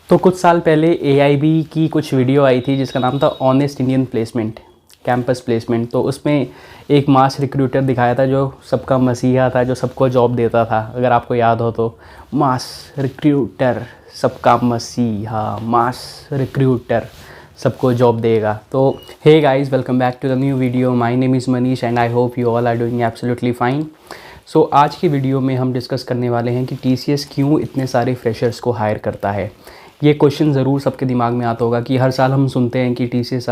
तो कुछ साल पहले एआईबी की कुछ वीडियो आई थी जिसका नाम था honest Indian placement, campus placement. तो उसमें एक मास रिक्रूटर दिखाया था जो सबका मसीहा था, जो सबको जॉब देता था। अगर आपको याद हो तो मास रिक्रूटर, सबका मसीहा, मास रिक्रूटर सबको जॉब देगा। तो hey guys, welcome back to the new video. My name is Manish and I hope you all are doing absolutely fine. So आज की वीडियो में हम डिस्कस करने वाले हैं कि टीसीएस क्यों इतने सारे फ्रेशर्स को हायर करता है। ये क्वेश्चन ज़रूर सबके दिमाग में आता होगा कि हर साल हम सुनते हैं कि टीसीएस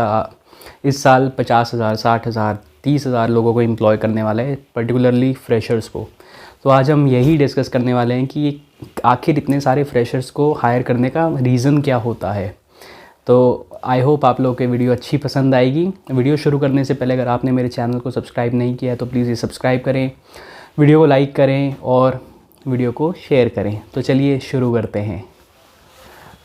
इस साल 50,000, 60,000, 30,000 लोगों को एम्प्लॉय करने वाला है, पर्टिकुलरली फ्रेशर्स को। तो आज हम यही डिस्कस करने वाले हैं कि आखिर इतने सारे फ्रेशर्स को हायर करने का रीज़न क्या होता है। तो आई होप आप लोगों को वीडियो अच्छी पसंद आएगी। वीडियो शुरू करने से पहले अगर आपने मेरे चैनल को सब्सक्राइब नहीं किया है तो प्लीज़ ये सब्सक्राइब करें, वीडियो को लाइक करें और वीडियो को शेयर करें। तो चलिए शुरू करते हैं।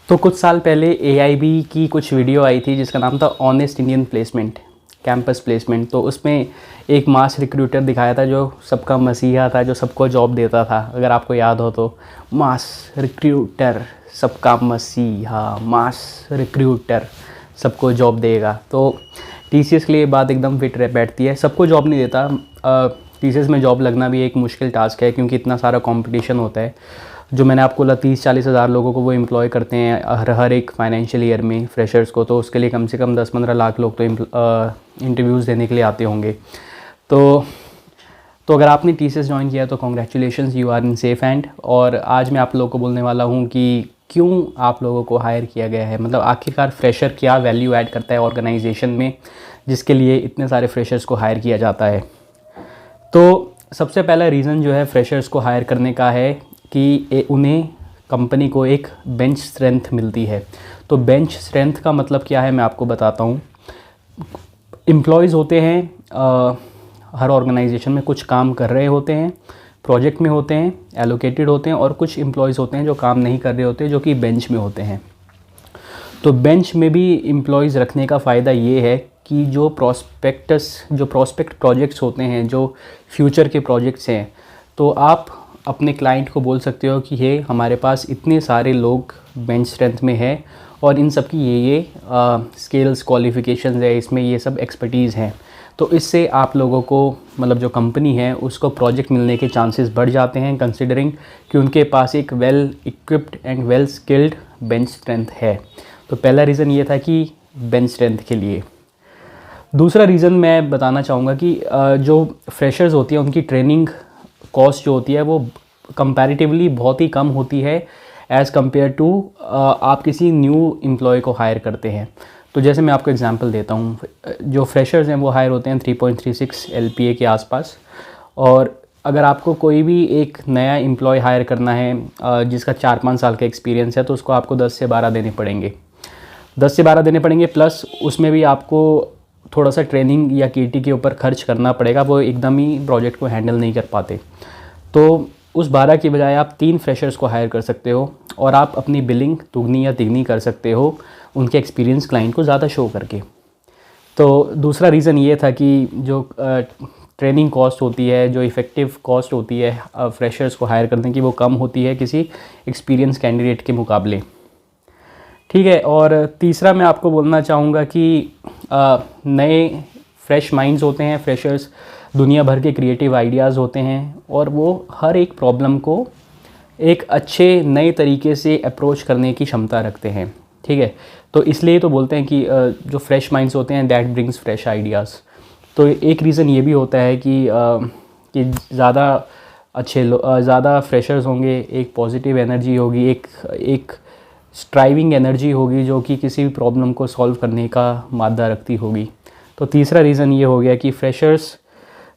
तो कुछ साल पहले एआईबी की कुछ वीडियो आई थी जिसका नाम था honest Indian placement, campus placement. तो उसमें एक मास रिक्रूटर दिखाया था जो सबका मसीहा था, जो सबको जॉब देता था। अगर आपको याद हो तो मास रिक्रूटर, सबका मसीहा, मास रिक्रूटर सबको जॉब देगा। तो टीसीएस के लिए ये बात एकदम फिट बैठती है। सबको जॉब नहीं देता, टीसीएस में जॉब लगना भी एक मुश्किल टास्क है क्योंकि इतना सारा कंपटीशन होता है। जो मैंने आपको बोला 30-40 हज़ार लोगों को वो एम्प्लॉय करते हैं हर एक फाइनेंशियल ईयर में, फ्रेशर्स को। तो उसके लिए कम से कम 10-15 लाख लोग तो इंटरव्यूज़ देने के लिए आते होंगे। तो अगर आपने टीसीएस ज्वाइन किया तो congratulations, you are in safe hand. और आज मैं आप लोगों को बोलने वाला हूँ कि क्यों आप लोगों को हायर किया गया है, मतलब आखिरकार फ्रेशर क्या वैल्यू ऐड करता है ऑर्गेनाइजेशन में जिसके लिए इतने सारे फ्रेशर्स को हायर किया जाता है। तो सबसे पहला रीज़न जो है फ्रेशर्स को हायर करने का है कि उन्हें कंपनी को एक बेंच स्ट्रेंथ मिलती है। तो बेंच स्ट्रेंथ का मतलब क्या है मैं आपको बताता हूँ। एम्प्लॉयज़ होते हैं हर ऑर्गेनाइजेशन में, कुछ काम कर रहे होते हैं, प्रोजेक्ट में होते हैं, एलोकेटेड होते हैं, और कुछ एम्प्लॉयज़ होते हैं जो काम नहीं कर रहे होते, जो कि बेंच में होते हैं। तो बेंच में भी एम्प्लॉयज़ रखने का फ़ायदा ये है कि जो प्रोस्पेक्ट प्रोजेक्ट्स होते हैं, जो फ्यूचर के प्रोजेक्ट्स हैं, तो आप अपने क्लाइंट को बोल सकते हो कि ये हमारे पास इतने सारे लोग बेंच स्ट्रेंथ में है और इन सब की ये स्किल्स, क्वालिफ़िकेशंस है, इसमें ये सब एक्सपर्टीज़ हैं। तो इससे आप लोगों को, मतलब जो कंपनी है उसको प्रोजेक्ट मिलने के चांसेस बढ़ जाते हैं, कंसिडरिंग कि उनके पास एक well equipped and well skilled bench strength है। तो पहला रीज़न ये था कि बेंच स्ट्रेंथ के लिए। दूसरा रीज़न मैं बताना चाहूँगा कि जो फ्रेशर्स होती है उनकी ट्रेनिंग कॉस्ट जो होती है वो कंपैरेटिवली बहुत ही कम होती है एज़ कम्पेयर टू आप किसी न्यू एम्प्लॉय को हायर करते हैं। तो जैसे मैं आपको एग्जांपल देता हूँ, जो फ्रेशर्स हैं वो हायर होते हैं 3.36 LPA के आसपास। और अगर आपको कोई भी एक नया एम्प्लॉय हायर करना है जिसका 4-5 साल का एक्सपीरियंस है, तो उसको आपको 10 से 12 देने पड़ेंगे। 10 से 12 देने पड़ेंगे, प्लस उसमें भी आपको थोड़ा सा ट्रेनिंग या केटी के ऊपर खर्च करना पड़ेगा। वो एकदम ही प्रोजेक्ट को हैंडल नहीं कर पाते। तो उस 12 की बजाय आप 3 फ्रेशर्स को हायर कर सकते हो और आप अपनी बिलिंग दुगनी या तिगनी कर सकते हो उनके एक्सपीरियंस क्लाइंट को ज़्यादा शो करके। तो दूसरा रीज़न ये था कि जो ट्रेनिंग कॉस्ट होती है, जो इफ़ेक्टिव कॉस्ट होती है फ्रेशर्स को हायर करने की, वो कम होती है किसी एक्सपीरियंस कैंडिडेट के मुकाबले। ठीक है। और तीसरा मैं आपको बोलना चाहूँगा कि नए फ्रेश माइंड्स होते हैं फ्रेशर्स, दुनिया भर के क्रिएटिव आइडियाज़ होते हैं और वो हर एक प्रॉब्लम को एक अच्छे नए तरीके से अप्रोच करने की क्षमता रखते हैं। ठीक है। तो इसलिए तो बोलते हैं कि जो फ्रेश माइंड्स होते हैं दैट ब्रिंग्स फ्रेश आइडियाज़। तो एक रीज़न ये भी होता है कि ज़्यादा फ्रेशर्स होंगे, एक पॉजिटिव एनर्जी होगी, एक स्ट्राइविंग एनर्जी होगी जो कि किसी भी प्रॉब्लम को सॉल्व करने का मादा रखती होगी। तो तीसरा रीज़न ये हो गया कि freshers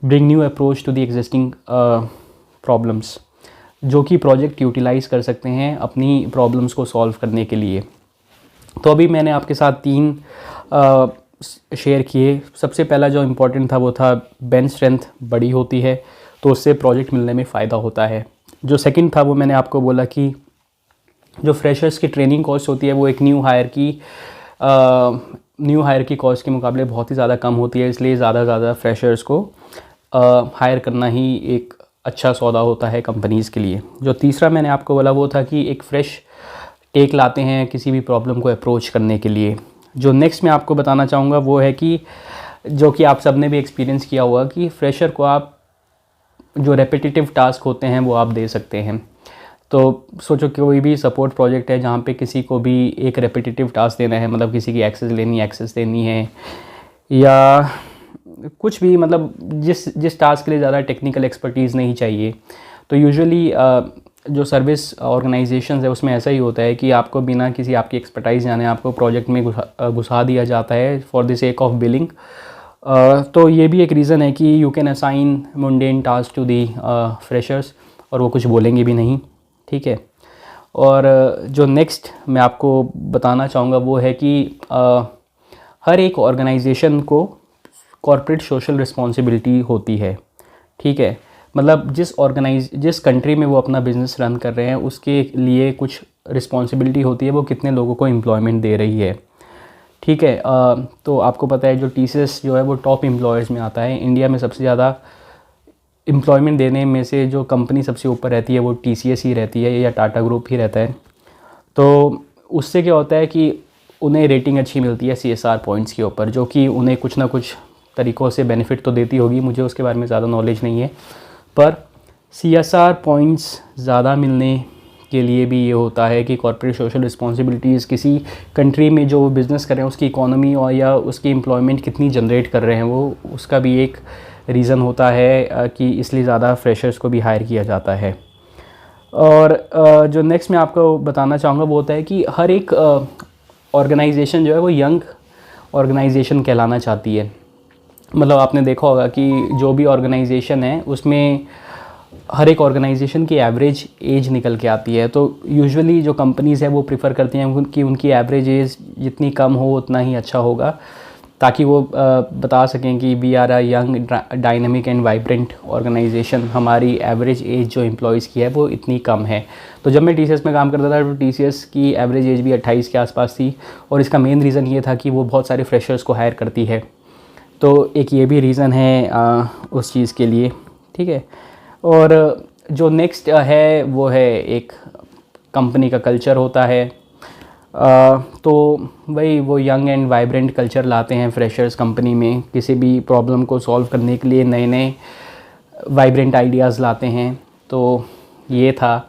bring new approach to the existing problems, जो कि प्रोजेक्ट यूटिलाइज़ कर सकते हैं अपनी प्रॉब्लम्स को सॉल्व करने के लिए। तो अभी मैंने आपके साथ 3 शेयर किए। सबसे पहला जो इम्पोर्टेंट था वो था बेंच स्ट्रेंथ बड़ी होती है तो उससे प्रोजेक्ट मिलने में फ़ायदा होता है। जो सेकंड था वो मैंने आपको बोला कि जो फ्रेशर्स की ट्रेनिंग कॉस्ट होती है वो एक न्यू हायर की कॉस्ट के मुकाबले बहुत ही ज़्यादा कम होती है, इसलिए ज़्यादा फ्रेशर्स को हायर करना ही एक अच्छा सौदा होता है कंपनीज़ के लिए। जो तीसरा मैंने आपको बोला वो था कि एक फ्रेश टेक लाते हैं किसी भी प्रॉब्लम को अप्रोच करने के लिए। जो नेक्स्ट मैं आपको बताना चाहूँगा वो है कि जो कि आप सब ने भी एक्सपीरियंस किया होगा कि फ्रेशर को आप जो रेपिटेटिव टास्क होते हैं वो आप दे सकते हैं। तो सोचो कि कोई भी सपोर्ट प्रोजेक्ट है जहाँ पे किसी को भी एक रेपिटेटिव टास्क देना है, मतलब किसी की एक्सेस देनी है या कुछ भी, मतलब जिस टास्क के लिए ज़्यादा टेक्निकल एक्सपर्टीज़ नहीं चाहिए। तो यूजुअली जो सर्विस ऑर्गेनाइजेशंस है उसमें ऐसा ही होता है कि आपको बिना किसी आपकी एक्सपर्टाइज़ जाने आपको प्रोजेक्ट में घुसा दिया जाता है for the sake of billing. तो ये भी एक रीज़न है कि you can assign mundane task to the freshers और वो कुछ बोलेंगे भी नहीं, ठीक है। और जो नेक्स्ट मैं आपको बताना चाहूँगा वो है कि हर एक ऑर्गेनाइजेशन को कॉर्पोरेट सोशल रिस्पॉन्सिबिलिटी होती है, ठीक है। मतलब जिस कंट्री में वो अपना बिज़नेस रन कर रहे हैं उसके लिए कुछ रिस्पॉन्सिबिलिटी होती है, वो कितने लोगों को एम्प्लॉयमेंट दे रही है, ठीक है। तो आपको पता है जो TCS जो है वो टॉप एम्प्लॉयर्स में आता है। इंडिया में सबसे ज़्यादा एम्प्लॉयमेंट देने में से जो कंपनी सबसे ऊपर रहती है वो TCS ही रहती है या टाटा ग्रुप ही रहता है। तो उससे क्या होता है कि उन्हें रेटिंग अच्छी मिलती है CSR पॉइंट्स के ऊपर, जो कि उन्हें कुछ ना कुछ तरीक़ों से बेनिफिट तो देती होगी, मुझे उसके बारे में ज़्यादा नॉलेज नहीं है। पर CSR पॉइंट्स ज़्यादा मिलने के लिए भी ये होता है कि कॉर्पोरेट सोशल रिस्पॉन्सिबिलिटीज़ किसी कंट्री में जो बिज़नेस कर रहे हैं उसकी इकोनॉमी और या उसकी एम्प्लॉयमेंट कितनी जनरेट कर रहे हैं वो उसका भी एक रीज़न होता है कि इसलिए ज़्यादा फ्रेशर्स को भी हायर किया जाता है। और जो नेक्स्ट मैं आपको बताना चाहूँगा वो होता है कि हर एक ऑर्गेनाइजेशन जो है वो यंग ऑर्गेनाइजेशन कहलाना चाहती है। मतलब आपने देखा होगा कि जो भी ऑर्गेनाइजेशन है उसमें हर एक ऑर्गेनाइजेशन की एवरेज एज निकल के आती है। तो यूजुअली जो कंपनीज़ है वो प्रिफ़र करती हैं कि उनकी एवरेज एज जितनी कम हो उतना ही अच्छा होगा, ताकि वो बता सकें कि we are a young dynamic and vibrant organisation, हमारी एवरेज एज जो एम्प्लॉयज़ की है वो इतनी कम है। तो जब मैं TCS में काम करता था तो TCS की एवरेज एज भी 28 के आसपास थी, और इसका मेन रीज़न ये था कि वो बहुत सारे फ्रेशर्स को हायर करती है। तो एक ये भी रीज़न है उस चीज़ के लिए, ठीक है। और जो नेक्स्ट है वो है एक कंपनी का कल्चर होता है। तो वही वो यंग एंड वाइब्रेंट कल्चर लाते हैं फ्रेशर्स कंपनी में, किसी भी प्रॉब्लम को सॉल्व करने के लिए नए नए वाइब्रेंट आइडियाज़ लाते हैं। तो ये था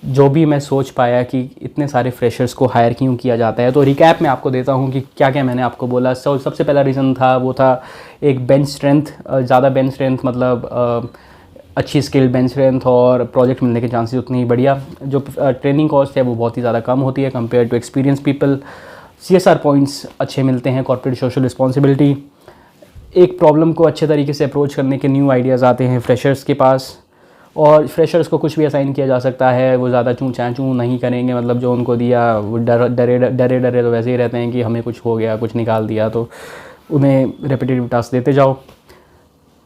जो भी मैं सोच पाया कि इतने सारे फ्रेशर्स को हायर क्यों किया जाता है। तो रिकैप में आपको देता हूँ कि क्या क्या मैंने आपको बोला। सबसे पहला रीज़न था वो था एक बेंच स्ट्रेंथ, ज़्यादा बेंच स्ट्रेंथ, मतलब अच्छी स्किल्ड बेंच स्ट्रेंथ और प्रोजेक्ट मिलने के चांसेस उतनी ही बढ़िया। जो ट्रेनिंग कॉस्ट है वो बहुत ही ज़्यादा कम होती है compare to experience people. CSR points अच्छे मिलते हैं, कॉर्पोरेट सोशल रिस्पॉन्सिबिलिटी, एक प्रॉब्लम को अच्छे तरीके से अप्रोच करने के न्यू आइडियाज़ आते हैं फ्रेशर्स के पास, और फ्रेशर्स को कुछ भी असाइन किया जा सकता है, वो ज़्यादा चूँ नहीं करेंगे। मतलब जो उनको दिया वो डरे तो वैसे ही रहते हैं कि हमें कुछ हो गया, कुछ निकाल दिया, तो उन्हें रेपिटेटिव टास्क देते जाओ।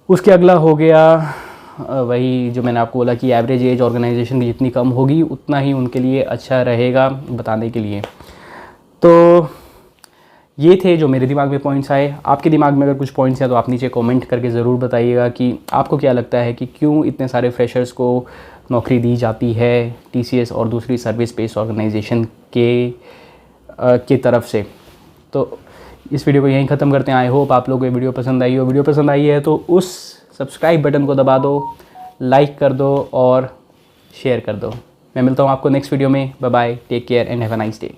उसके अगला हो गया वही जो मैंने आपको बोला कि एवरेज एज ऑर्गेनाइजेशन की जितनी कम होगी उतना ही उनके लिए अच्छा रहेगा बताने के लिए। तो ये थे जो मेरे दिमाग में पॉइंट्स आए। आपके दिमाग में अगर कुछ पॉइंट्स हैं तो आप नीचे कमेंट करके ज़रूर बताइएगा कि आपको क्या लगता है कि क्यों इतने सारे फ्रेशर्स को नौकरी दी जाती है TCS और दूसरी सर्विस बेस्ड ऑर्गेनाइजेशन के तरफ से। तो इस वीडियो को यहीं ख़त्म करते हैं। आई होप आप लोगों को ये वीडियो पसंद आई हो। वीडियो पसंद आई है तो उस सब्सक्राइब बटन को दबा दो, लाइक कर दो और शेयर कर दो। मैं मिलता हूँ आपको नेक्स्ट वीडियो में। Bye bye, take care and have a nice day.